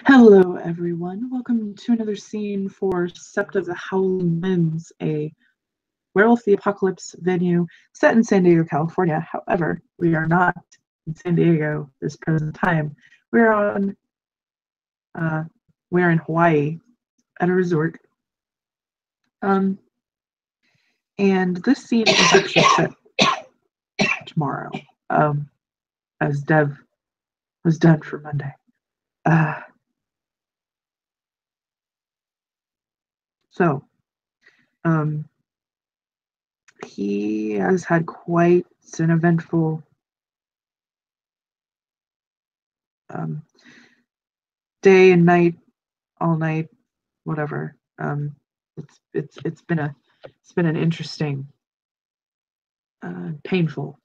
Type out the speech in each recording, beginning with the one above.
Hello, everyone. Welcome to another scene for Sept of the Howling Winds, a Werewolf the Apocalypse venue set in San Diego, California. However, we are not in San Diego this present time. We're on, we're in Hawaii at a resort. And this scene is actually set tomorrow, as Dev was done for Monday. So, he has had quite an eventful day and night, all night, whatever. It's been an interesting, painful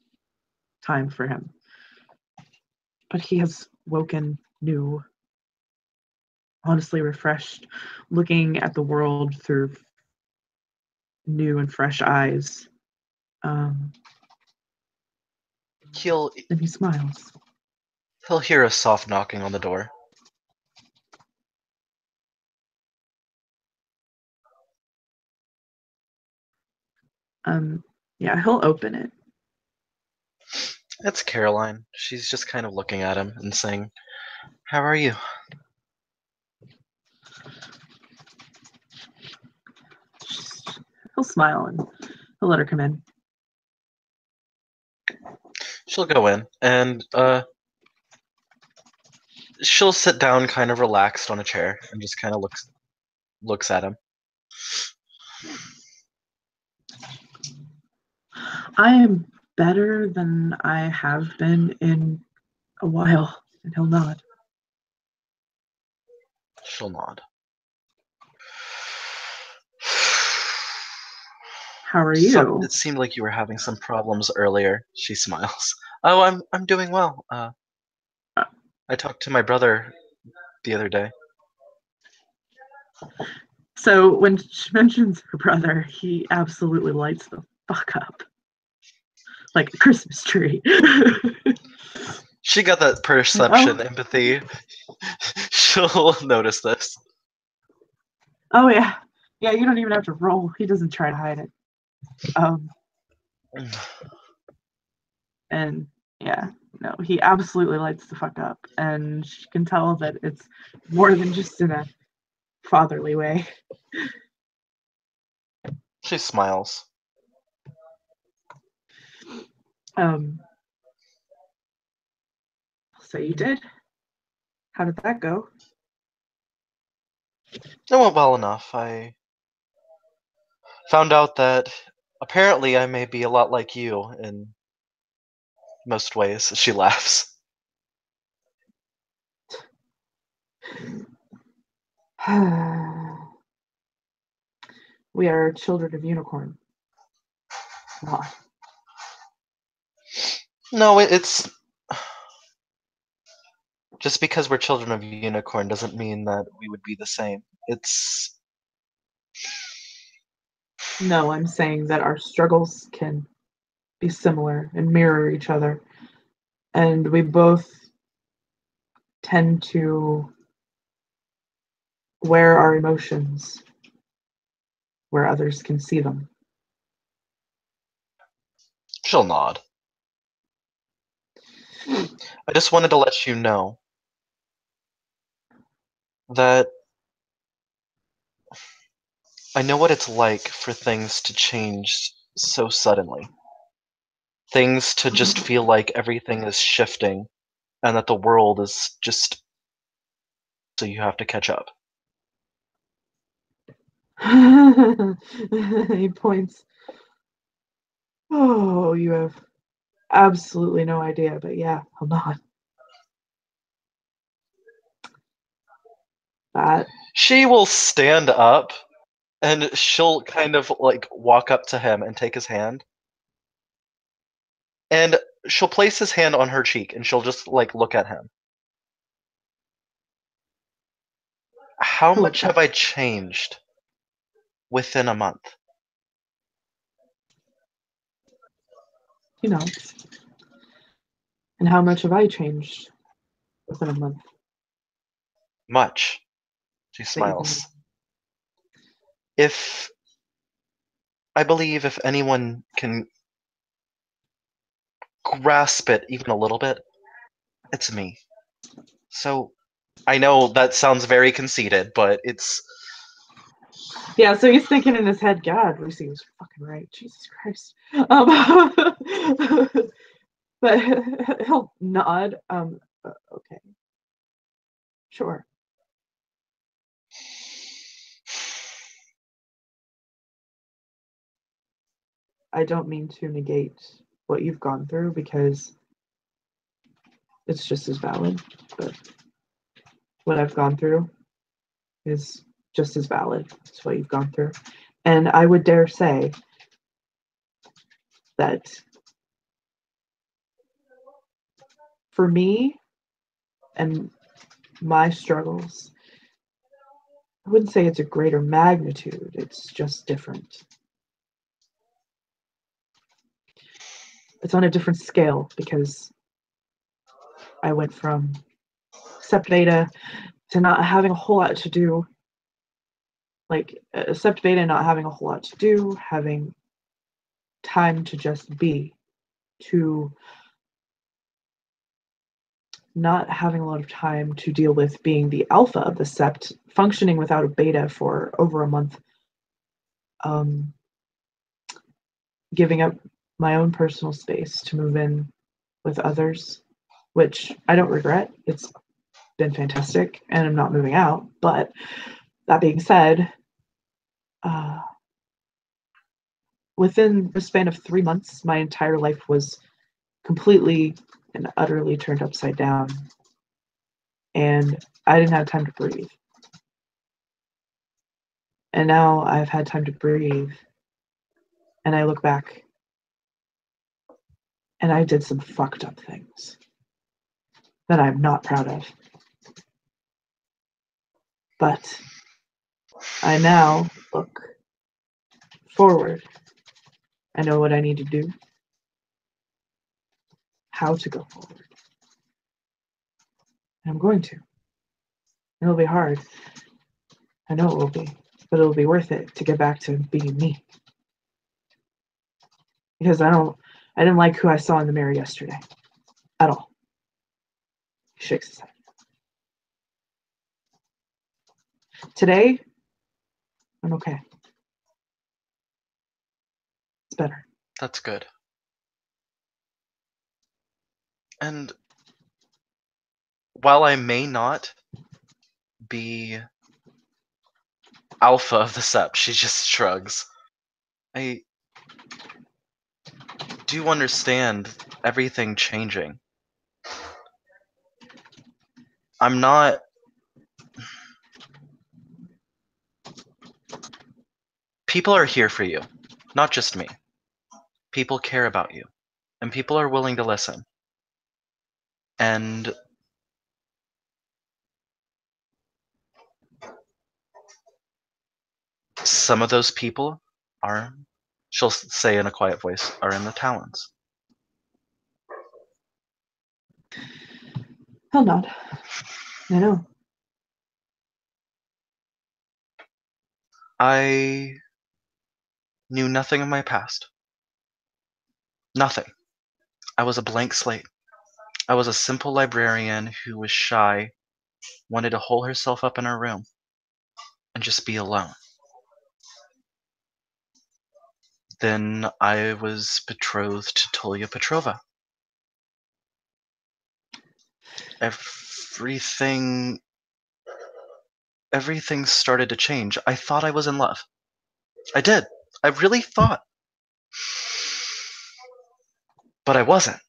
time for him. But he has woken new, honestly refreshed, looking at the world through new and fresh eyes. And he smiles. He'll hear a soft knocking on the door. Yeah, he'll open it. It's Caroline. She's just kind of looking at him and saying, "How are you?" He'll smile and he'll let her come in. She'll go in and she'll sit down kind of relaxed on a chair and just kind of looks at him. I am better than I have been in a while, and he'll nod. She'll nod. How are you? It seemed like you were having some problems earlier. She smiles. Oh, I'm doing well. I talked to my brother the other day. So when she mentions her brother, he absolutely lights the fuck up. Like a Christmas tree. She got that perception, empathy. She'll notice this. Oh yeah. Yeah, you don't even have to roll. He doesn't try to hide it. And yeah, no, he absolutely lights the fuck up. And she can tell that it's more than just in a fatherly way. She smiles. So you did? How did that go? It went well enough. I found out that apparently I may be a lot like you in most ways. She laughs. We are children of unicorn. No, it's just because we're children of unicorn doesn't mean that we would be the same. No, I'm saying that our struggles can be similar and mirror each other. And we both tend to wear our emotions where others can see them. She'll nod. I just wanted to let you know that I know what it's like for things to change so suddenly. Things to just feel like everything is shifting and that the world is just so you have to catch up. He points. Oh, you have absolutely no idea, but yeah, hold on. That She will stand up and she'll kind of like walk up to him and take his hand. And she'll place his hand on her cheek and she'll just like look at him. How much have I changed within a month? you know. And how much have I changed within a month? Much. She that you've smiles. I believe if anyone can grasp it even a little bit, it's me. So, I know that sounds very conceited, but it's... Yeah, so he's thinking in his head, God, Lucy was fucking right. Jesus Christ. But he'll nod. Okay. Sure. I don't mean to negate what you've gone through because it's just as valid, but what I've gone through is just as valid as what you've gone through. And I would dare say that for me and my struggles, I wouldn't say it's a greater magnitude, it's just different. It's on a different scale because I went from Sept Beta to not having a whole lot to do, like Sept Beta not having a whole lot to do, having time to just be, to not having a lot of time to deal with being the alpha of the Sept, functioning without a beta for over a month, giving up my own personal space to move in with others, which I don't regret. It's been fantastic, and I'm not moving out. But that being said, within the span of 3 months, my entire life was completely and utterly turned upside down, and I didn't have time to breathe. And now I've had time to breathe, and I look back, and I did some fucked up things that I'm not proud of. But I now look forward. I know what I need to do, how to go forward. And I'm going to. It'll be hard. I know it will be, but it'll be worth it to get back to being me. Because I didn't like who I saw in the mirror yesterday. At all. He shakes his head. Today, I'm okay. It's better. That's good. And while I may not be alpha of the Sept, she just shrugs. I do understand everything changing. I'm not... People are here for you, not just me. People care about you, and people are willing to listen. And some of those people are, she'll say in a quiet voice, are in the Talons. He'll nod. I know. I knew nothing of my past. Nothing. I was a blank slate. I was a simple librarian who was shy, wanted to hole herself up in her room, and just be alone. Then I was betrothed to Tolia Petrova. Everything started to change. I thought I was in love. I did. I really thought. But I wasn't.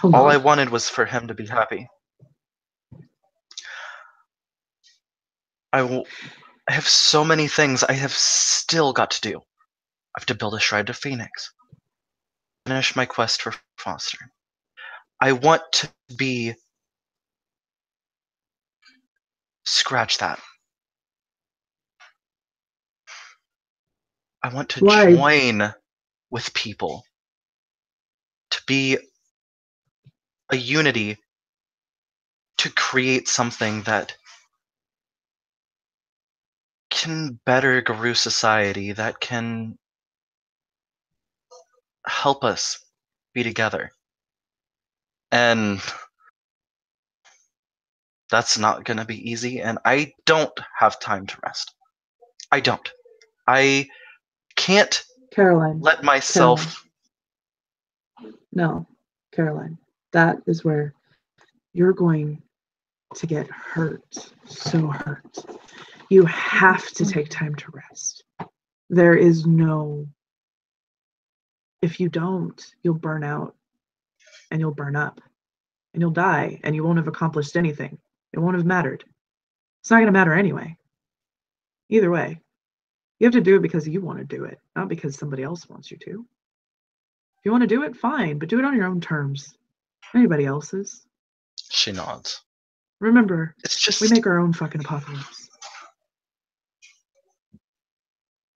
All I wanted was for him to be happy. I have so many things I have still got to do. I have to build a shrine to Phoenix. Finish my quest for Foster. I want to be... Scratch that. I want to join with people. To be a unity to create something that can better Garou society, that can help us be together. And that's not gonna be easy, and I don't have time to rest. I don't. I can't Caroline. let myself. No, Caroline. That is where you're going to get hurt. So hurt. You have to take time to rest. There is no. If you don't, you'll burn out and you'll burn up and you'll die and you won't have accomplished anything. It won't have mattered. It's not going to matter anyway. Either way, you have to do it because you want to do it, not because somebody else wants you to. If you want to do it, fine, but do it on your own terms. Anybody else's. She nods. Remember, It's just we make our own fucking apocalypse.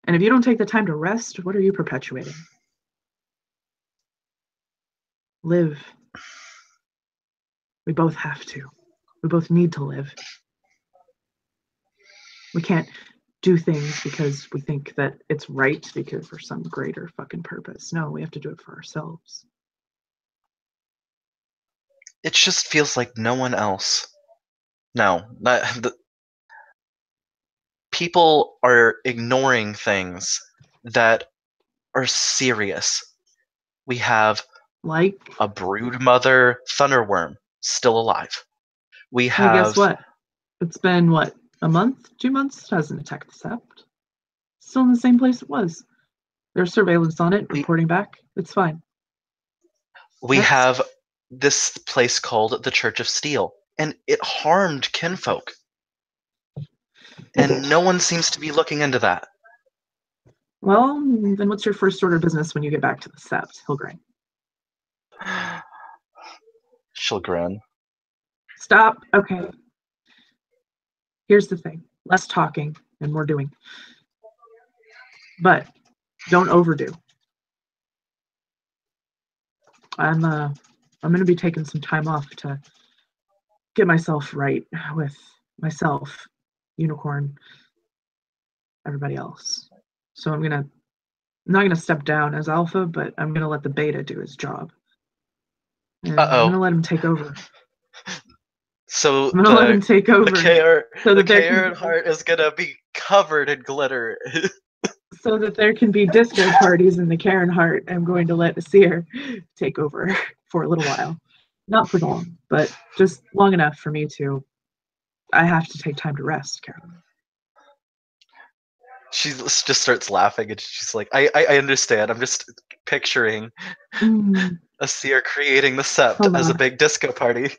And if you don't take the time to rest, what are you perpetuating? Live. We both have to. We both need to live. We can't do things because we think that it's right because for some greater fucking purpose. No, we have to do it for ourselves. It just feels like no one else. No, people are ignoring things that are serious. We have Like a brood mother thunderworm still alive. We have. Well, guess what? It's been what, a month, 2 months? It hasn't attacked the Sept. Still in the same place it was. There's surveillance on it, reporting back. It's fine. We have this place called the Church of Steel, and it harmed kinfolk. And no one seems to be looking into that. Well, then what's your first order of business when you get back to the Sept, Hilgrain? She'll grin. Stop. Okay. Here's the thing. Less talking and more doing. But don't overdo. I'm going to be taking some time off to get myself right with myself, Unicorn, everybody else. So I'm not gonna step down as alpha, but I'm gonna let the beta do his job. And I'm gonna let him take over. So I'm gonna let him take over. The Cairn heart is gonna be covered in glitter. So that there can be disco parties in the Cairn heart, I'm going to let Asir take over for a little while. Not for long, but just long enough for me to. I have to take time to rest, Caroline. She just starts laughing and she's like, I understand. I'm just picturing Asir creating the Sept as a big disco party.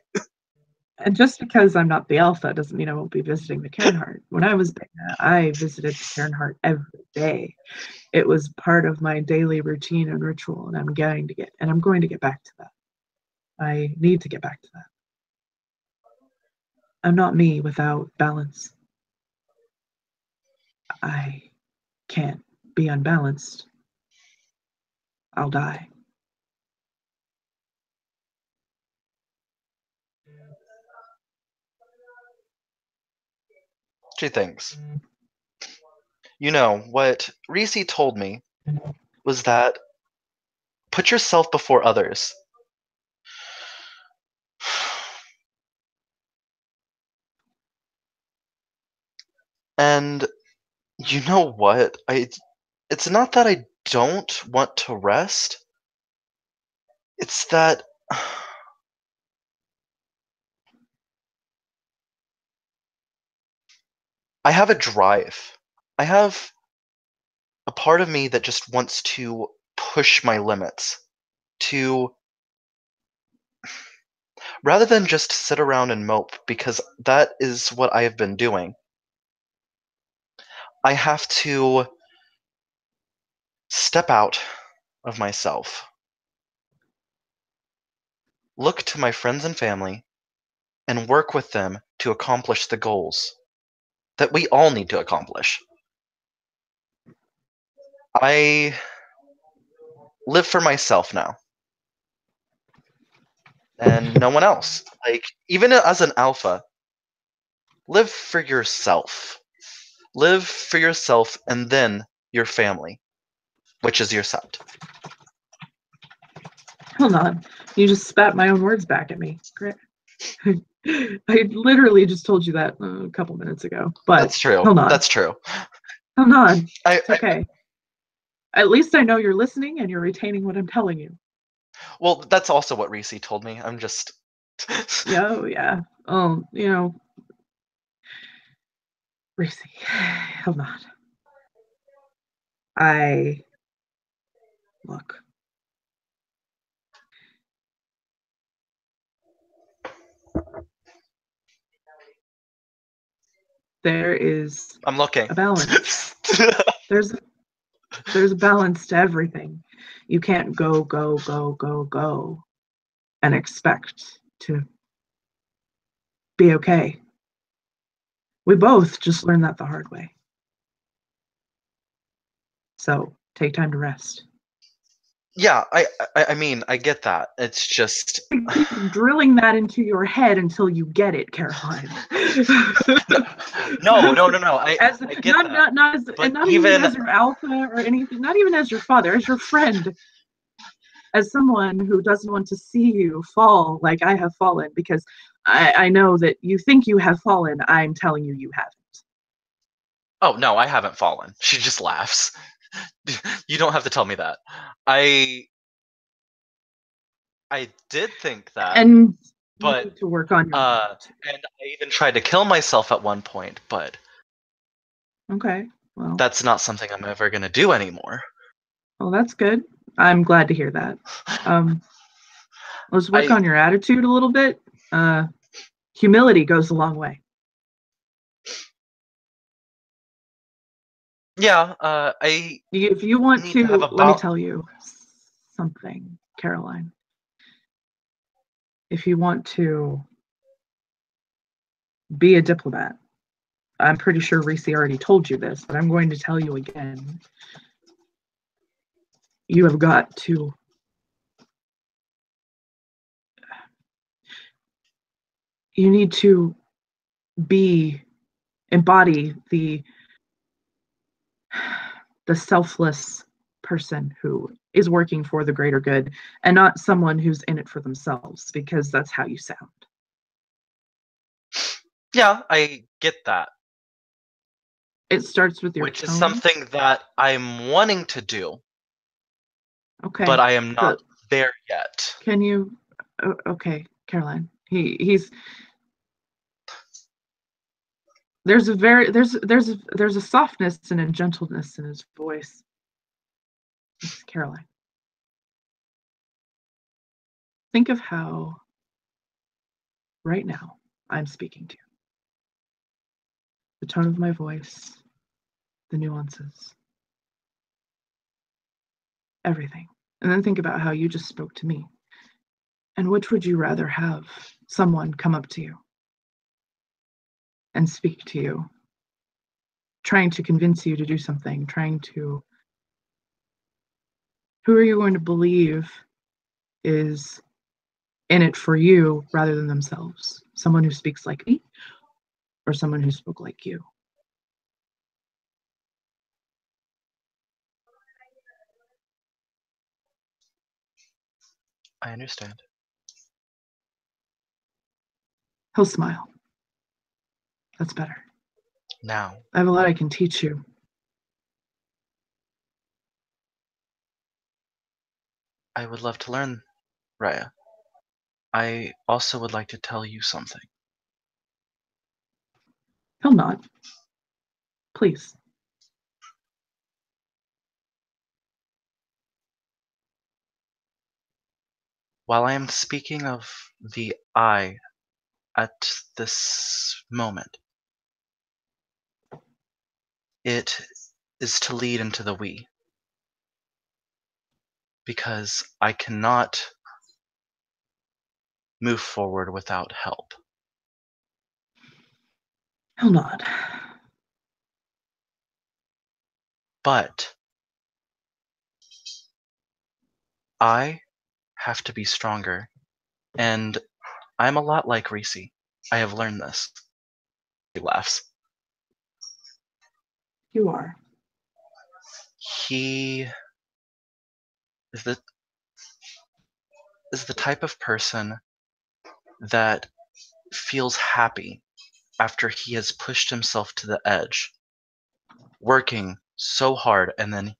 And just because I'm not the alpha doesn't mean I won't be visiting the Cairn heart. When I was beta, I visited the Cairn heart every day. It was part of my daily routine and ritual, and I'm going to get back to that. I need to get back to that. I'm not me without balance. I can't be unbalanced. I'll die. She thinks. You know, what Reese told me was that put yourself before others. And you know what? It's not that I don't want to rest. It's that I have a drive. I have a part of me that just wants to push my limits. To rather than just sit around and mope, because that is what I have been doing. I have to step out of myself, look to my friends and family, and work with them to accomplish the goals that we all need to accomplish. I live for myself now. and no one else. Like, even as an alpha, live for yourself. Live for yourself and then your family, which is your sept. Hold on. You just spat my own words back at me. Great. I literally just told you that a couple minutes ago. But That's true. hold on. That's true. Hold on. It's okay. At least I know you're listening and you're retaining what I'm telling you. Well, that's also what Reese told me. I'm just. Yeah. Reese, hold on. Look. There is I'm looking. a balance. There's a balance to everything. You can't go and expect to be okay. We both just learned that the hard way. So take time to rest. Yeah, I mean, I get that. It's just Keep drilling that into your head until you get it, Caroline. no. I get that. Not as, and not even as your alpha or anything. Not even as your father, as your friend, as someone who doesn't want to see you fall like I have fallen, because I know that you think you have fallen. I'm telling you, you haven't. Oh no, I haven't fallen. She just laughs. You don't have to tell me that. I did think that, and but you need to work on your and I even tried to kill myself at one point, but okay, well, that's not something I'm ever gonna do anymore. well, that's good. I'm glad to hear that. Let's work on your attitude a little bit. Humility goes a long way. Yeah, if you want need to, have let me tell you something, Caroline. If you want to be a diplomat, I'm pretty sure Reese already told you this, but I'm going to tell you again. You have got to you need to embody the selfless person who is working for the greater good and not someone who's in it for themselves, because that's how you sound. Yeah, I get that. It starts with your which tone. is something that I'm wanting to do. Okay. But I am not there yet. Can you okay, Caroline. He's there's a softness and a gentleness in his voice. This is Caroline. Think of how right now I'm speaking to you. The tone of my voice, the nuances, everything. And then think about how you just spoke to me. And which would you rather have someone come up to you and speak to you, trying to convince you to do something, who are you going to believe is in it for you rather than themselves? Someone who speaks like me or someone who spoke like you? I understand. He'll smile. That's better. Now. I have a lot I can teach you. I would love to learn, Raya. I also would like to tell you something. He'll nod. Please. While I am speaking of the I at this moment, it is to lead into the we. Because I cannot move forward without help. He'll nod. But I have to be stronger And I'm a lot like Reese. I have learned this. He laughs. You are. He is the type of person that feels happy after he has pushed himself to the edge, working so hard, and then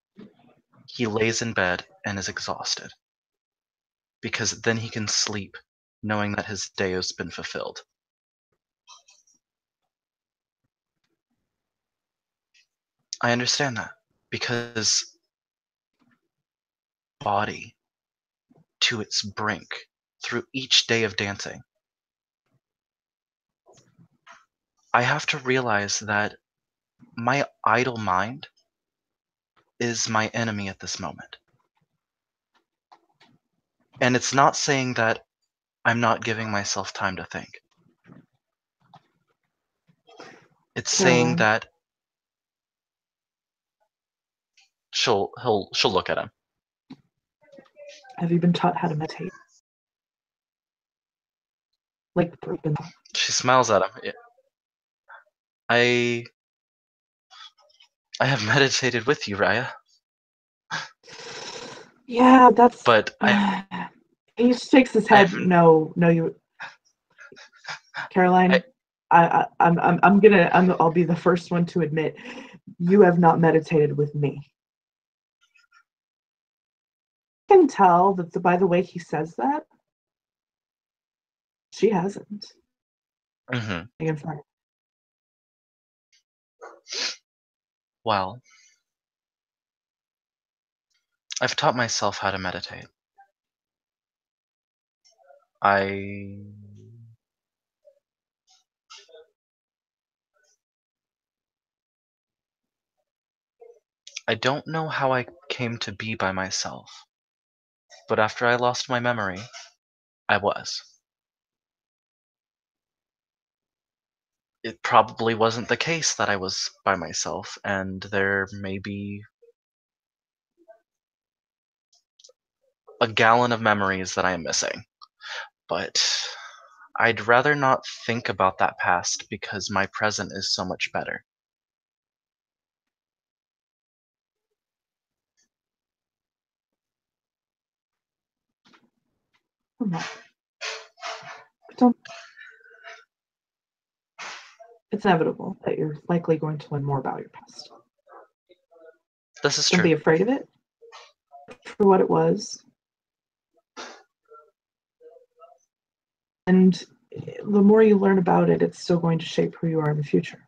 he lays in bed and is exhausted. Because then he can sleep knowing that his day has been fulfilled. I understand that because body to its brink through each day of dancing. I have to realize that my idle mind is my enemy at this moment. And it's not saying that I'm not giving myself time to think. It's saying that she'll look at him. Have you been taught how to meditate? Like, she smiles at him. I have meditated with you, Raya. Yeah, that's. But he shakes his head. No, you, Caroline. I'll be the first one to admit you have not meditated with me. I can tell that by the way he says that, she hasn't. Mm-hmm. Well, I've taught myself how to meditate. I don't know how I came to be by myself, but after I lost my memory, I was. It probably wasn't the case that I was by myself, and there may be a gallon of memories that I am missing. But I'd rather not think about that past because my present is so much better. It's inevitable that you're likely going to learn more about your past. This is true. Don't be afraid of it for what it was. And the more you learn about it, it's still going to shape who you are in the future.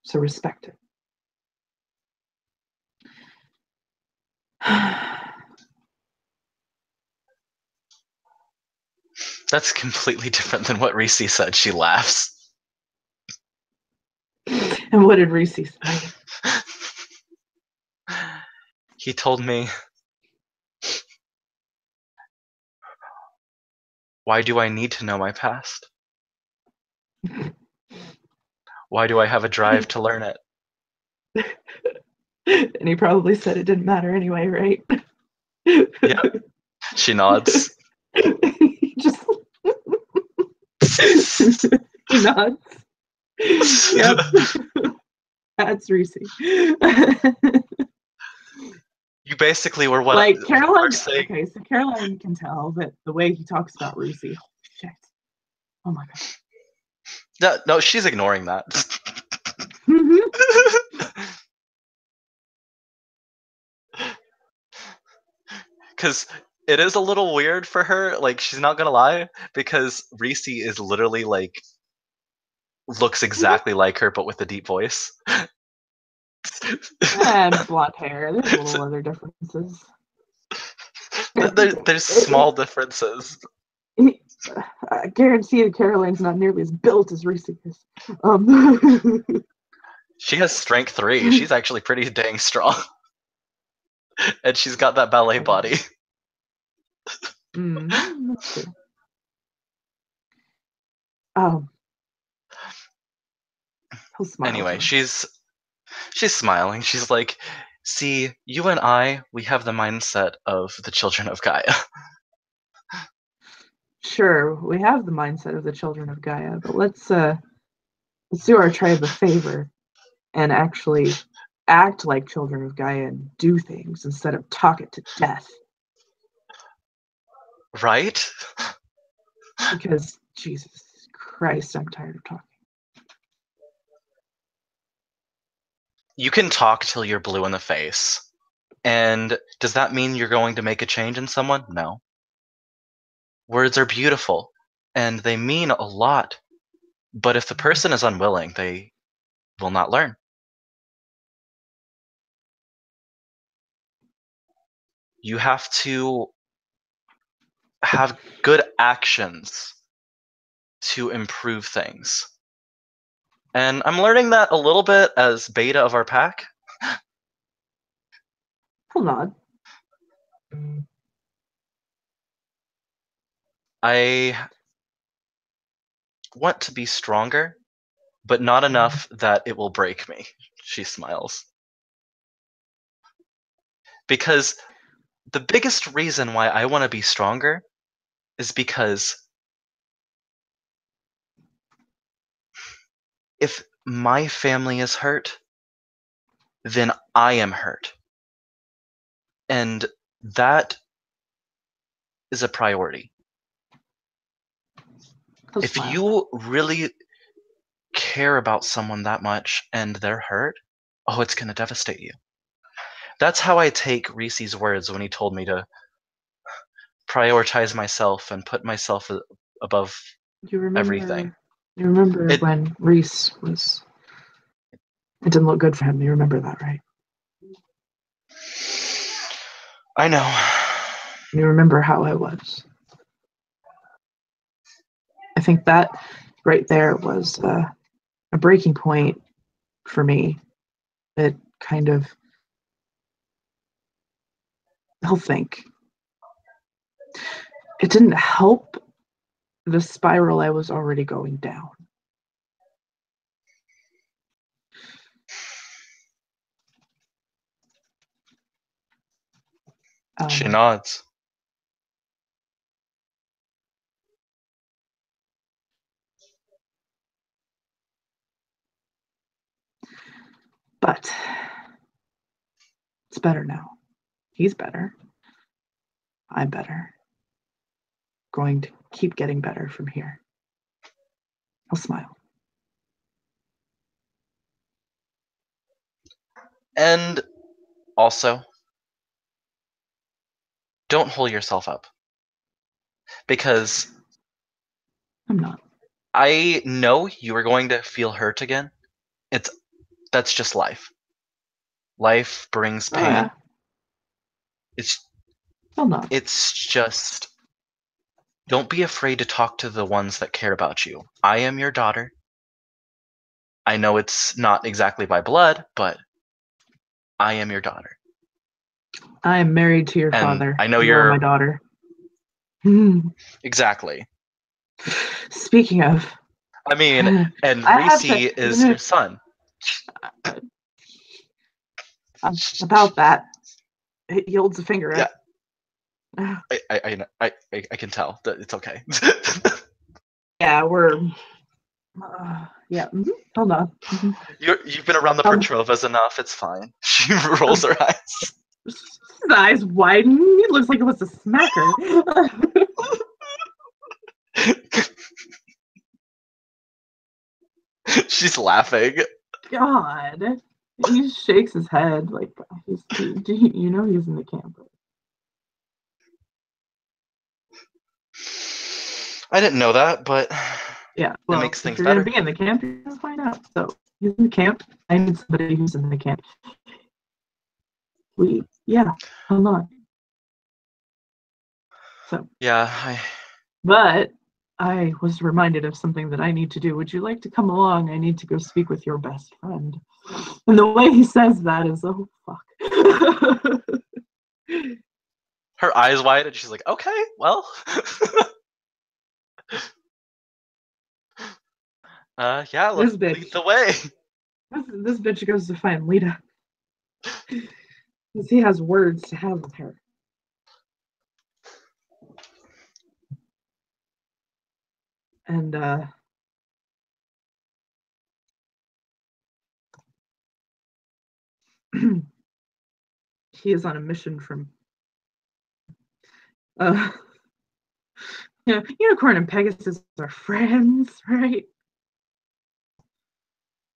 So respect it. That's completely different than what Reese said. She laughs. And what did Reese say? He told me, why do I need to know my past? Why do I have a drive to learn it? And he probably said it didn't matter anyway, right? Yeah. She nods. He just he nods. Yep. That's Reese. You basically were what like Caroline. saying. Okay, so Caroline can tell that the way he talks about Reese. Holy shit! Oh my god. No, she's ignoring that. Because it is a little weird for her. Like, she's not gonna lie, because Reese is literally like looks exactly like her, but with a deep voice. And blonde hair. There's little other differences. There's small differences. I guarantee you Caroline's not nearly as built as Reese is. She has strength 3. She's actually pretty dang strong. And she's got that ballet body. That's true. Anyway, she's smiling. She's like, see, you and I, we have the mindset of the children of Gaia. Sure, we have the mindset of the children of Gaia, but let's do our tribe a favor and actually act like children of Gaia and do things instead of talk it to death. Right? Because Jesus Christ, I'm tired of talking. You can talk till you're blue in the face. And does that mean you're going to make a change in someone? No. Words are beautiful and they mean a lot. But if the person is unwilling, they will not learn. You have to have good actions to improve things. And I'm learning that a little bit as beta of our pack. Hold on. I want to be stronger, but not enough that it will break me. She smiles. Because the biggest reason why I want to be stronger is because if my family is hurt, then I am hurt. And that is a priority. If you really care about someone that much and they're hurt, oh, it's going to devastate you. That's how I take Reese's words when he told me to prioritize myself and put myself above everything. You remember when Reese was... It didn't look good for him. You remember that, right? I know. You remember how I was. I think that right there was a breaking point for me. It kind of... I'll think. It didn't help the spiral I was already going down. She nods. But it's better now. He's better. I'm better. Going to keep getting better from here. I'll smile. And also, don't hold yourself up. Because I'm not. I know you are going to feel hurt again. That's just life. Life brings pain. Yeah. I'm not. It's just, don't be afraid to talk to the ones that care about you. I am your daughter. I know it's not exactly by blood, but I am your daughter. I am married to your father. I know you're my daughter. Exactly. Speaking of, I mean, and Reese is your son. About that, he holds a finger up. I can tell that it's okay. Yeah, we're. Yeah. Hold on. You've been around the Petrovas enough. It's fine. She rolls her eyes. His eyes widen. He looks like he wants to smack her. She's laughing. God, he shakes his head like he's in the camp. I didn't know that, but yeah, well, it makes things if you're better. Gonna be in the camp, you're gonna find out. So he's in the camp. I need somebody who's in the camp. Hold on. So yeah, But I was reminded of something that I need to do. Would you like to come along? I need to go speak with your best friend. And the way he says that is, oh, fuck. Her eyes wide, and she's like, okay, well. Yeah, let's lead the way. This bitch goes to find Lita. Because he has words to have with her. And he is on a mission from uh Unicorn and Pegasus are friends, right?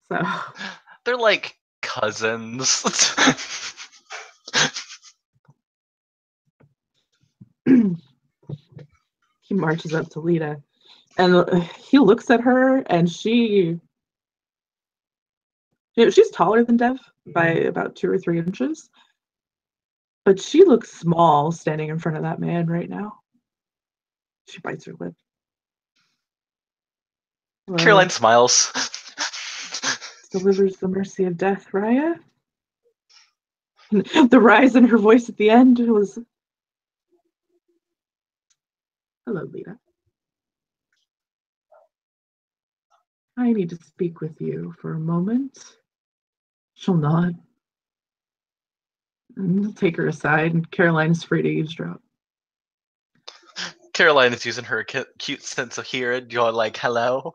So They're like cousins. he marches up to Lita, and he looks at her, and she's taller than Dev by about 2 or 3 inches, but she looks small standing in front of that man right now. She bites her lip. Caroline smiles. Delivers the mercy of death, Raya. The rise in her voice at the end was, "Hello, Lita. I need to speak with you for a moment." She'll nod. And he'll take her aside, and Caroline's free to eavesdrop. Caroline is using her cute sense of hearing. You're like, hello?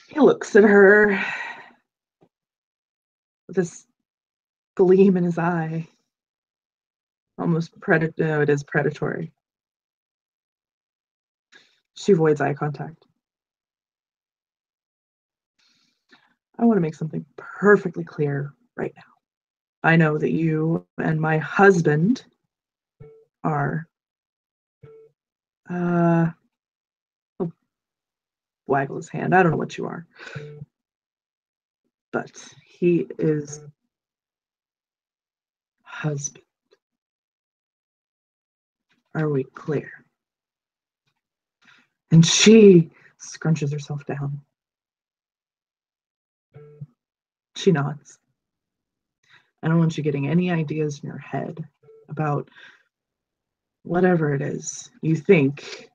He looks at her with this gleam in his eye. Almost no, it is predatory. She avoids eye contact. I want to make something perfectly clear right now. I know that you and my husband are he'll waggle his hand. I don't know what you are. But he is husband. Are we clear? And she scrunches herself down. She nods. I don't want you getting any ideas in your head about whatever it is you think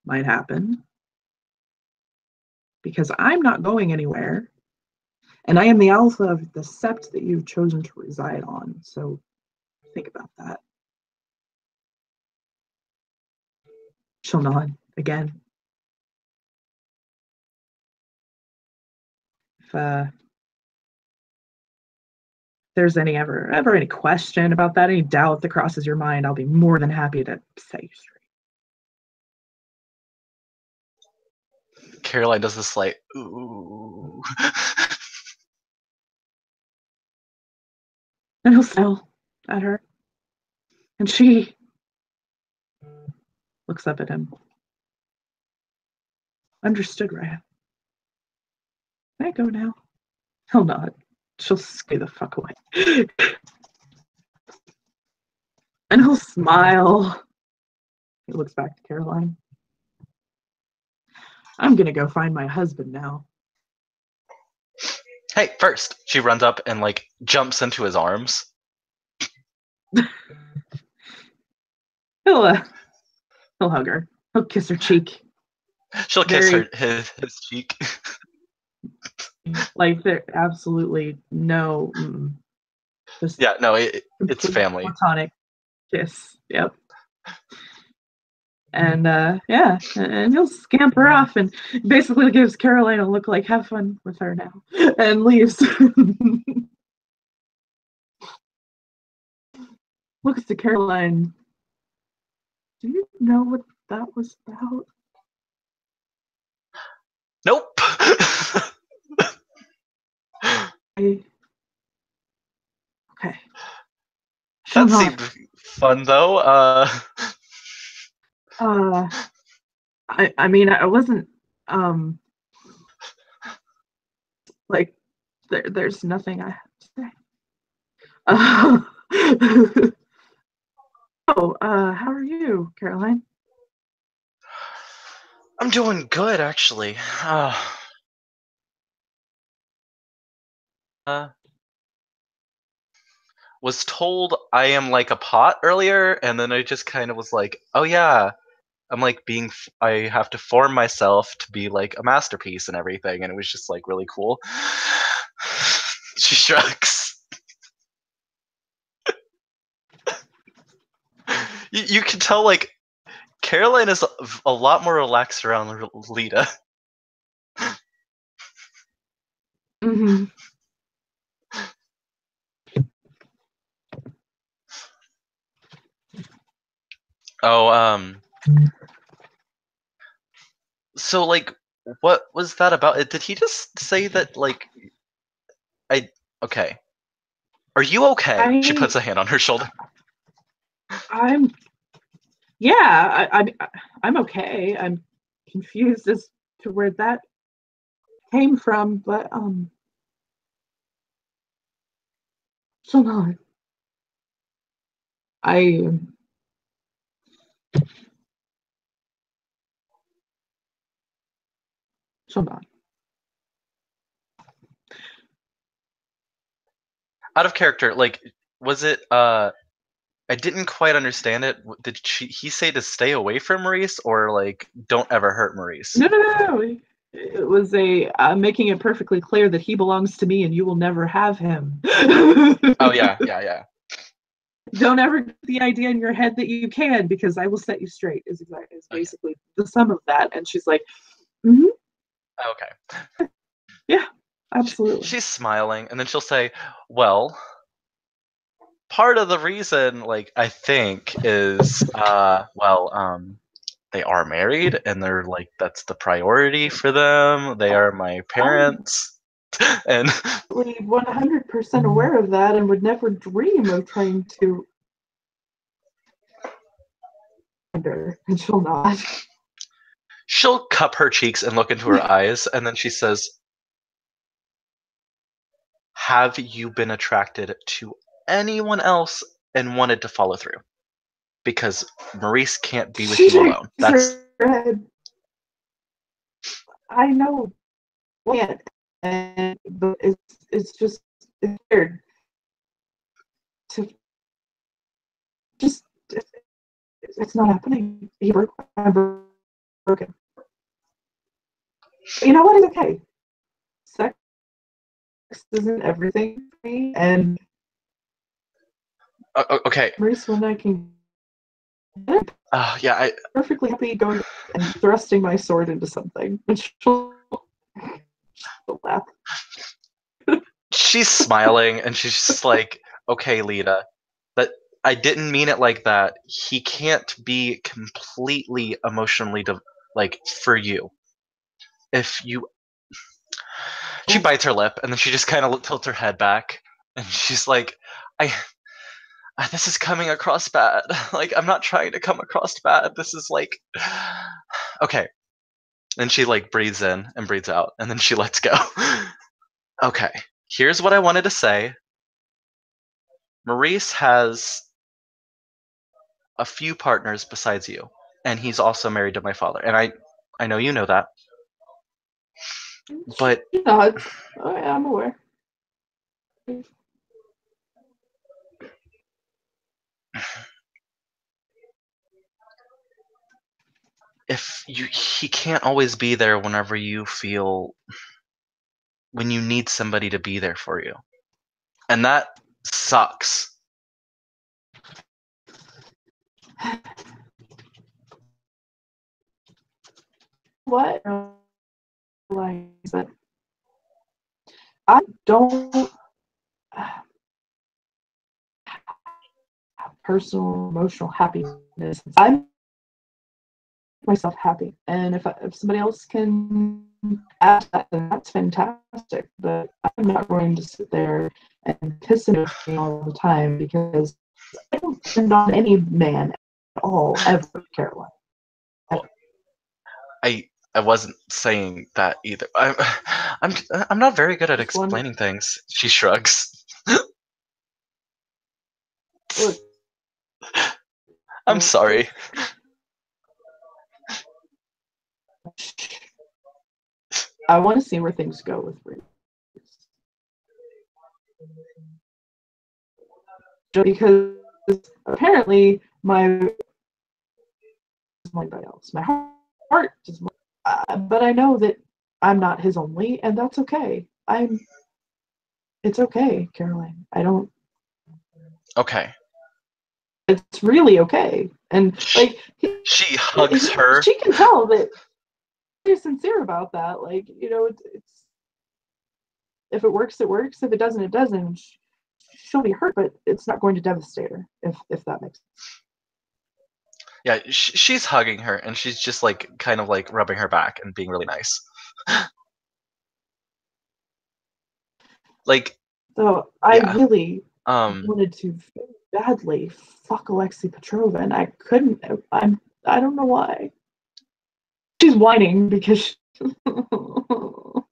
might happen, because I'm not going anywhere, and I am the alpha of the sept that you've chosen to reside on, so think about that. She'll nod again. If there's ever any question about that, any doubt that crosses your mind, I'll be more than happy to set you straight. Caroline does this like, ooh. And he'll smile at her. And she looks up at him. Understood, Raya. Can I go now? He'll nod. She'll scare the fuck away. And he'll smile. He looks back to Caroline. I'm gonna go find my husband now. Hey, first, she runs up and like jumps into his arms. He'll hug her. He'll kiss her cheek. She'll kiss his cheek. Like there absolutely no. Yeah, no, it's family. Platonic kiss. Yep. And yeah, and he'll scamper off and basically gives Caroline a look like, have fun with her now, and leaves. Looks to Caroline. Do you know what that was about? Nope. Okay. That seemed fun though. I mean, I wasn't like there's nothing I have to say. How are you, Caroline? I'm doing good, actually. Was told I am like a pot earlier, and then I just kind of was like, oh yeah, I'm like I have to form myself to be like a masterpiece and everything, and it was just like really cool. She shrugs. You can tell like Caroline is a lot more relaxed around Lita. Mm-hmm. Oh, so like, what was that about? Did he just say that like okay. Are you okay? She puts a hand on her shoulder. I'm yeah, I'm okay. I'm confused as to where that came from, but so not. I so not. Out of character, like, was it I didn't quite understand it. Did he say to stay away from Maurice, or like don't ever hurt Maurice? No. It was making it perfectly clear that he belongs to me and you will never have him. Oh yeah. Don't ever get the idea in your head that you can, because I will set you straight. Is basically the sum of that. And she's like, mm-hmm. Okay. Yeah, absolutely. She's smiling, and then she'll say, "Well, part of the reason, like, I think is, they are married, and they're like, that's the priority for them. They are my parents." And 100% aware of that and would never dream of trying to. And she'll not. she'll cup her cheeks and look into her eyes, and then she says, "Have you been attracted to anyone else and wanted to follow through? Because Maurice can't be with you alone." That's I know, can't, but it's just it's weird to just it's not happening. I'm broken. You know what? It's okay. Sex isn't everything for me, and okay. Maurice, when I can, Yeah, I perfectly happy going and thrusting my sword into something, and she'll laugh. she's smiling, and she's just like, "Okay, Lita, but I didn't mean it like that. He can't be completely emotionally like for you. If you..." She bites her lip, and then she just kind of tilts her head back, and she's like, "I this is coming across bad. Like, I'm not trying to come across bad. This is like..." Okay. And she like breathes in and breathes out, and then she lets go. Okay. Here's what I wanted to say. Maurice has a few partners besides you, and he's also married to my father. And I know you know that. But I'm aware. he can't always be there whenever you feel, when you need somebody to be there for you. And that sucks. What? That I don't have personal emotional happiness. I'm myself happy, and if somebody else can add that, then that's fantastic. But I'm not going to sit there and piss and me all the time, because I don't depend on any man at all ever, Caroline. Ever. I wasn't saying that either. I'm not very good at explaining things. She shrugs. Look, I'm sorry. I want to see where things go with Reese. Because apparently my else. My heart is but I know that I'm not his only, and that's okay. It's okay, Caroline. I don't. Okay. It's really okay. And like She hugs her. she can tell that they're sincere about that. Like, you know, it's if it works, it works. If it doesn't, it doesn't. She'll be hurt, but it's not going to devastate her. If that makes sense. Yeah, she's hugging her, and she's just like kind of like rubbing her back and being really nice. Like, So I yeah. really wanted to very badly fuck Alexei Petrova, and I couldn't. I don't know why. She's whining because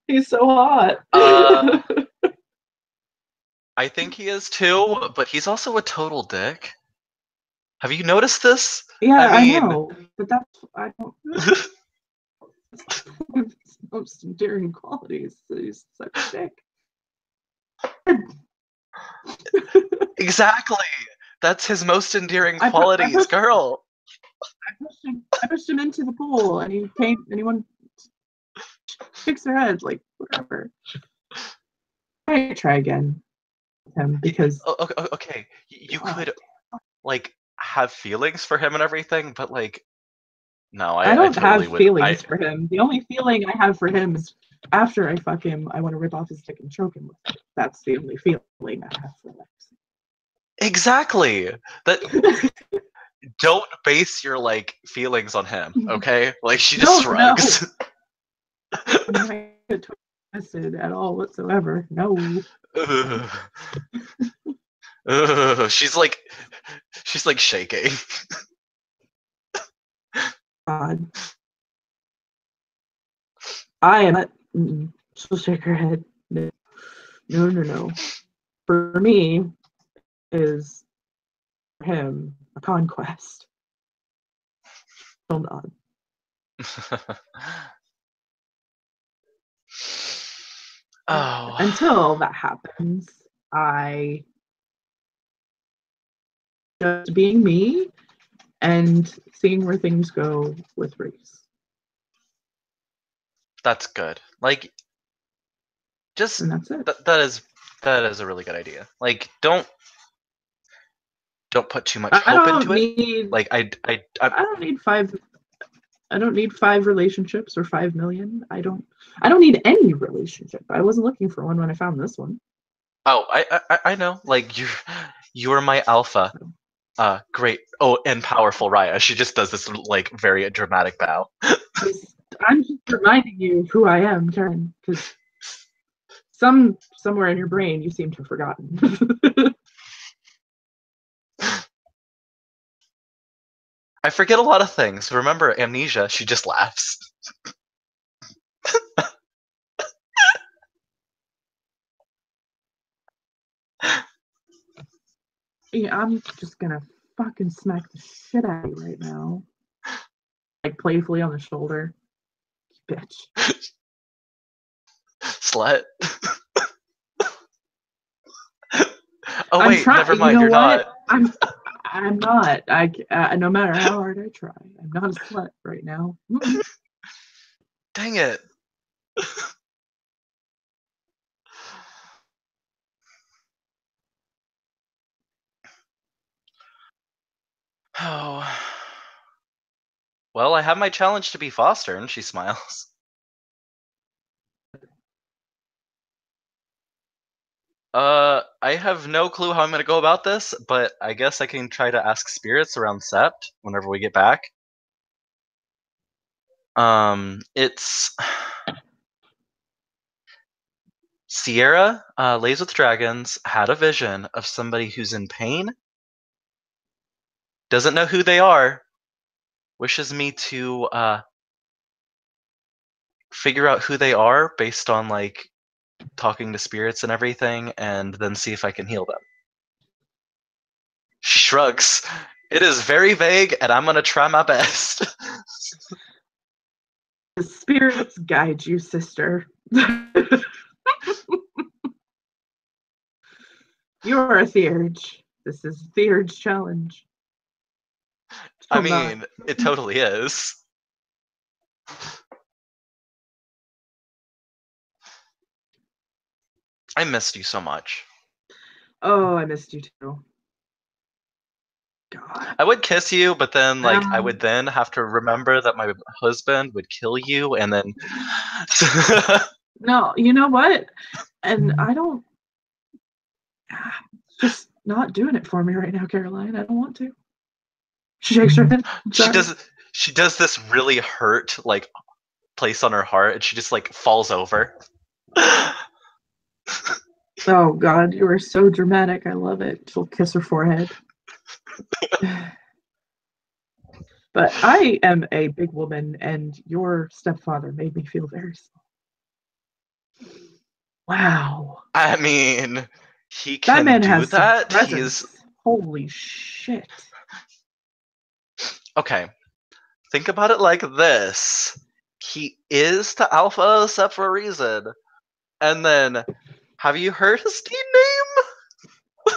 he's so hot. I think he is too, but he's also a total dick. Have you noticed this? Yeah, I mean, I know, but that's I don't. His most endearing qualities. He's such a dick. exactly. That's his most endearing qualities, girl. I pushed him into the pool, and he came. Anyone shakes their head like whatever. I try again with him because Okay, you could like have feelings for him and everything, but like, no, I I don't totally have would. feelings for him. The only feeling I have for him is after I fuck him, I want to rip off his dick and choke him with it. That's the only feeling I have for Lex. Exactly. That don't base your like feelings on him, okay? Like she just shrugs. I'm not twisted at all whatsoever. No. She's like shaking. God. I am not. She'll shake her head. No, no. For me, is for him a conquest. Still not. Oh. Until that happens, I just being me and seeing where things go with Reese. That's good. Like, just And that's it. that is a really good idea. Like, don't put too much I hope don't into it. need Like, I don't need five relationships or 5 million. I don't need any relationship. I wasn't looking for one when I found this one. Oh, I know. Like you're my alpha. Great. Oh, and powerful Raya. She just does this like very dramatic bow. I'm just reminding you of who I am, Karen, because somewhere in your brain you seem to have forgotten. I forget a lot of things. Remember amnesia? She just laughs. Yeah, I'm just gonna fucking smack the shit out of you right now. Like playfully on the shoulder. Bitch. Slut. Oh wait, never mind. You know You're what? not. I'm not. No matter how hard I try, I'm not a slut right now. Dang it. Oh. Well, I have my challenge to be Foster, and she smiles. I have no clue how I'm gonna go about this, but I guess I can try to ask spirits around Sept whenever we get back. It's Sierra, Lays with Dragons, had a vision of somebody who's in pain, doesn't know who they are, wishes me to figure out who they are based on like talking to spirits and everything, and then see if I can heal them. She shrugs. It is very vague, and I'm gonna try my best. The spirits guide you, sister. You're a Theurge. This is Theurge challenge. I mean, it totally is. I missed you so much. Oh, I missed you too. God. I would kiss you, but then like I would Um, then have to remember that my husband would kill you, and then no, you know what? And I don't. Just not doing it for me right now, Caroline. I don't want to. She shakes her head. I'm she sorry. does she does this really hurt like place on her heart, and she just like falls over. Oh God, you are so dramatic. I love it. She'll kiss her forehead. But I am a big woman, and your stepfather made me feel very small. Wow. I mean, he That can man do has some that. He's presence. Holy shit. okay. Think about it like this. He is the Alpha set for a reason. And then, have you heard his team name?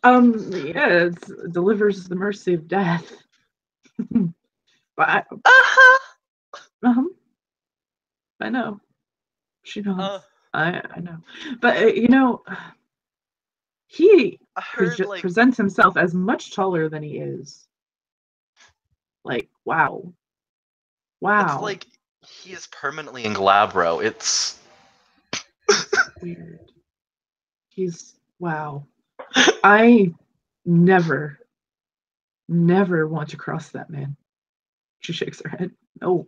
Yeah, it delivers the mercy of death. But Uh-huh. uh I know. She Uh, knows. I know. But you know, he I heard like presents himself as much taller than he is. Like, wow. it's Wow. like he is permanently in Glabro. It's Weird. He's wow. I never, never want to cross that man. She shakes her head. No.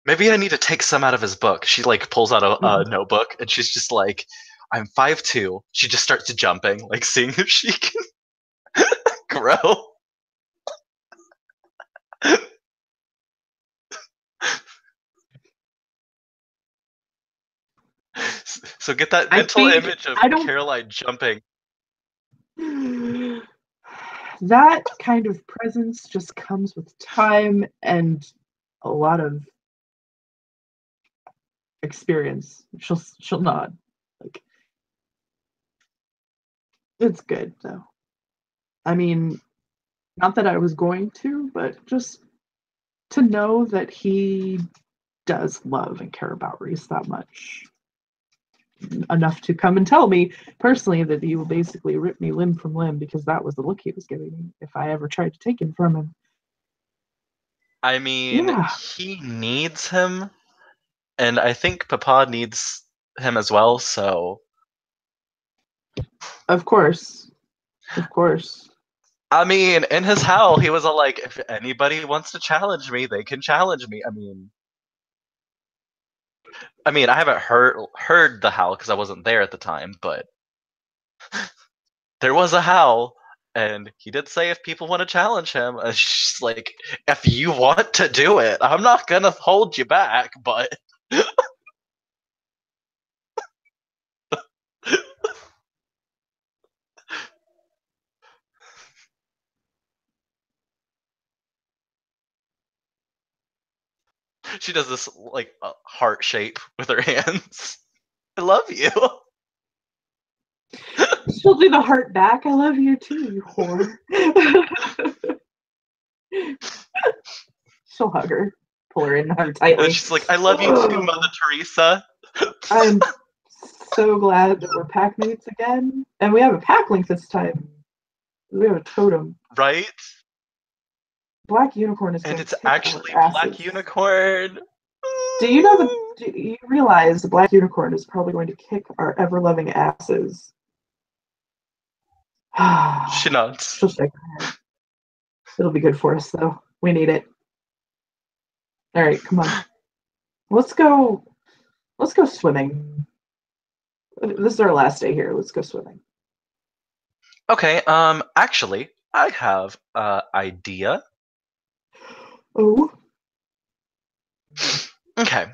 maybe I need to take some out of his book. She like pulls out a Mm-mm. notebook, and she's just like, I'm 5'2". She just starts jumping, like seeing if she can grow. So get that I mental think image of I don't Caroline jumping. that kind of presence just comes with time and a lot of experience. She'll nod. Like it's good though. I mean, not that I was going to, but just to know that he does love and care about Reese that much. Enough to come and tell me personally that he will basically rip me limb from limb because that was the look he was giving me if I ever tried to take him from him. I mean, Yeah, he needs him, and I think Papa needs him as well. So, of course. Of course. I mean, in his howl, he was all like, "If anybody wants to challenge me, they can challenge me." I mean, I haven't heard the howl because I wasn't there at the time, but there was a howl, and he did say if people want to challenge him, it's just like, if you want to do it, I'm not gonna hold you back, but. She does this like heart shape with her hands. I love you. She'll do the heart back. I love you too, you whore. She'll hug her, pull her in her And tightly. she's like, I love you too, Mother Oh, Teresa. I'm so glad that we're pack mates again. And we have a pack link this time. We have a totem. Right? Black Unicorn is And going to it's kick our actually Black asses. Unicorn. Do you realize the Black Unicorn is probably going to kick our ever loving asses? She nods. She'll shake her head. It'll be good for us though. We need it. All right, come on. Let's go. Let's go swimming. This is our last day here. Let's go swimming. Okay, actually, I have an idea. Oh, Okay.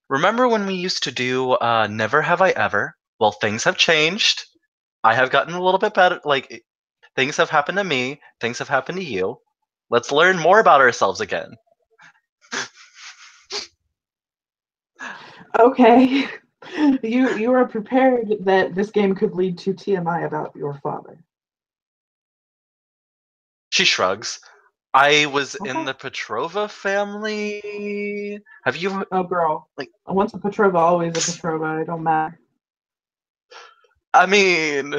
Remember when we used to do Never Have I Ever? Well, things have changed. I have gotten a little bit better. Like, things have happened to me, things have happened to you. Let's learn more about ourselves again. okay. You are prepared that this game could lead to TMI about your father. She shrugs. I was in Okay. the Petrova family. Have you Oh, girl. like? Once a Petrova, always a Petrova. It don't matter. I mean,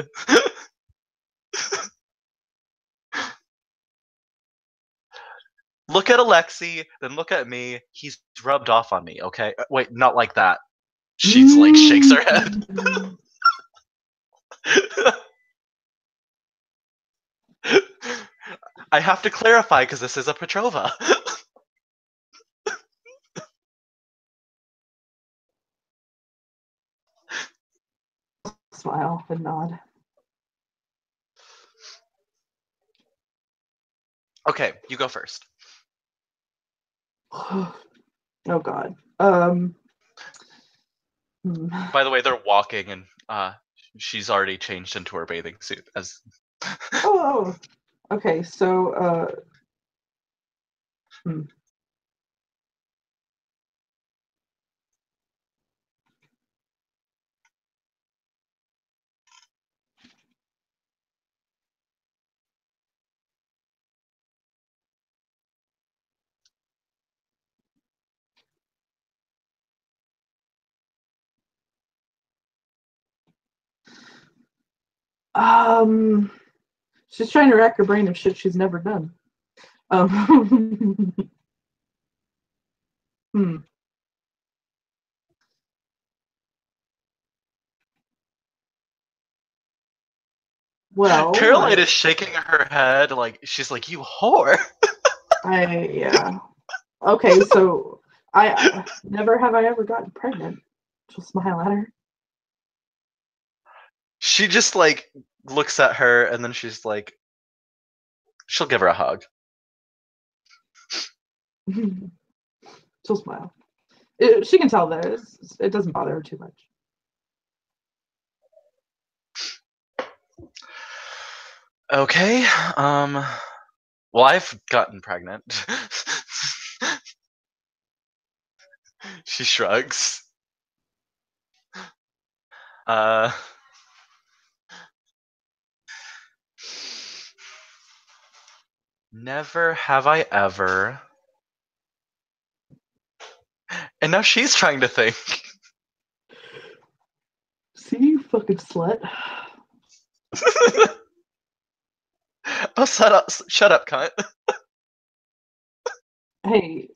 Look at Alexi, then look at me. He's rubbed off on me, okay? Wait, not like that. She's like shakes her head. I have to clarify because this is a Petrova. Smile and nod. Okay, you go first. Oh God. By the way, they're walking, and she's already changed into her bathing suit. As Oh, okay. So, she's trying to rack her brain of shit she's never done. Well, Caroline is shaking her head, like she's like, "You whore." yeah. Okay, so I never have I ever gotten pregnant. She'll smile at her. She just like looks at her, and then she's like, she'll give her a hug. She'll smile. She can tell that it doesn't bother her too much. Okay. Well, I've gotten pregnant. She shrugs. Never have I ever. And now she's trying to think. See, you fucking slut. Oh, shut up, cunt. Hey,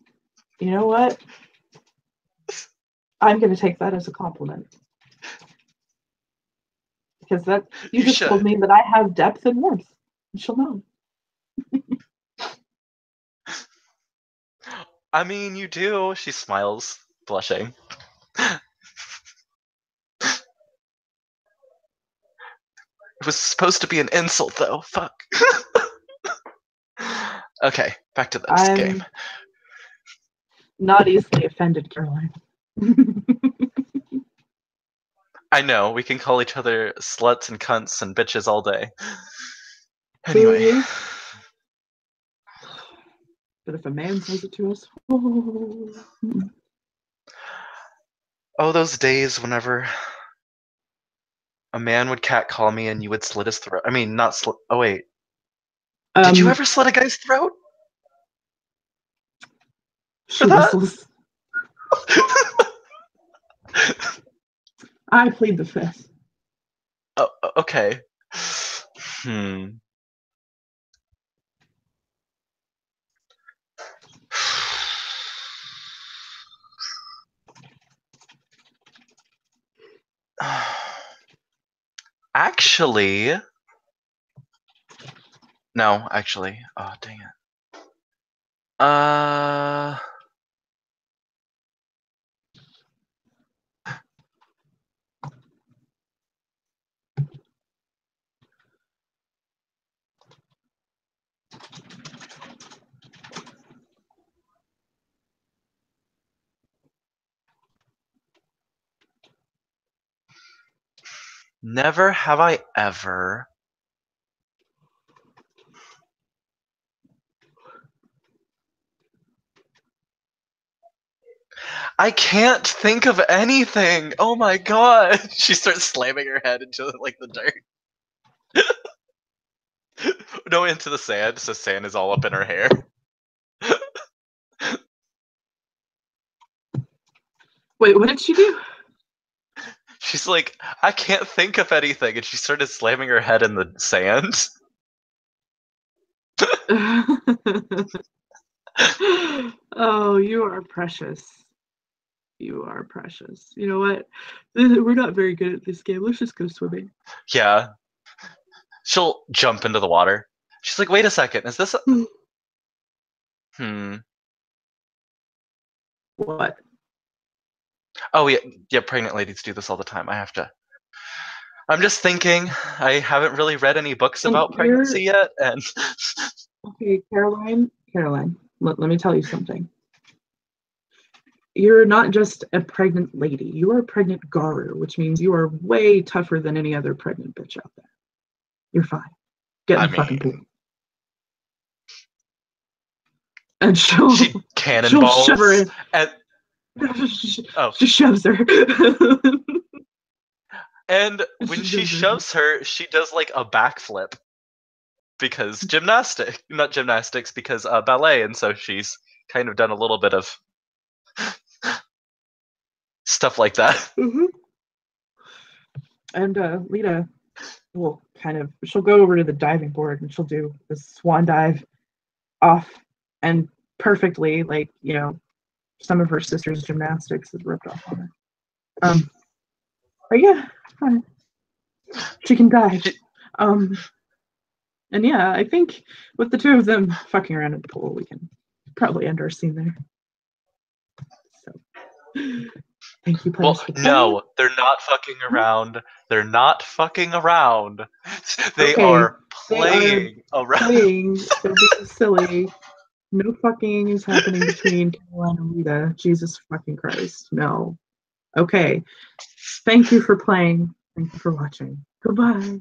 you know what? I'm gonna take that as a compliment. Because that you just told me that I have depth and warmth. She'll know. I mean, you do. She smiles, blushing. It was supposed to be an insult, though. Fuck. Okay, back to this game. Not easily offended, Caroline. I know, we can call each other sluts and cunts and bitches all day. Anyway. But if a man says it to us, oh, those days whenever a man would catcall me and you would slit his throat. I mean, not slit. Oh wait, did you ever slit a guy's throat? For that? I plead the fifth. Oh, okay. Actually, no, actually. Oh, dang it. Never have I ever. I can't think of anything. Oh my god. She starts slamming her head into like the dirt. No, into the sand, so sand is all up in her hair. Wait, what did she do? She's like, I can't think of anything, and she started slamming her head in the sand. Oh, you are precious. You are precious. You know what? We're not very good at this game. Let's just go swimming. Yeah. She'll jump into the water. She's like, wait a second, is this a... What? Oh yeah, pregnant ladies do this all the time. I'm just thinking, I haven't really read any books And about pregnancy yet, and okay, Caroline, let me tell you something. You're not just a pregnant lady. You are a pregnant Garu, which means you are way tougher than any other pregnant bitch out there. You're fine. Get in the fucking pool. And she cannonballs shove her in. And She shoves her. And when she shoves her, she does like a backflip because not gymnastics, because ballet, and so she's kind of done a little bit of stuff like that. Mm-hmm. And Lita will she'll go over to the diving board and she'll do the swan dive off, and perfectly, like, you know, some of her sister's gymnastics is ripped off on her. But yeah, she can dive. And yeah, I think with the two of them fucking around in the pool, we can probably end our scene there. So, thank you, players. Well, no, they're not fucking around. They're not fucking around. They are playing around. They're being silly. No fucking is happening between Caroline and Lita. Jesus fucking Christ. No. Okay. Thank you for playing. Thank you for watching. Goodbye.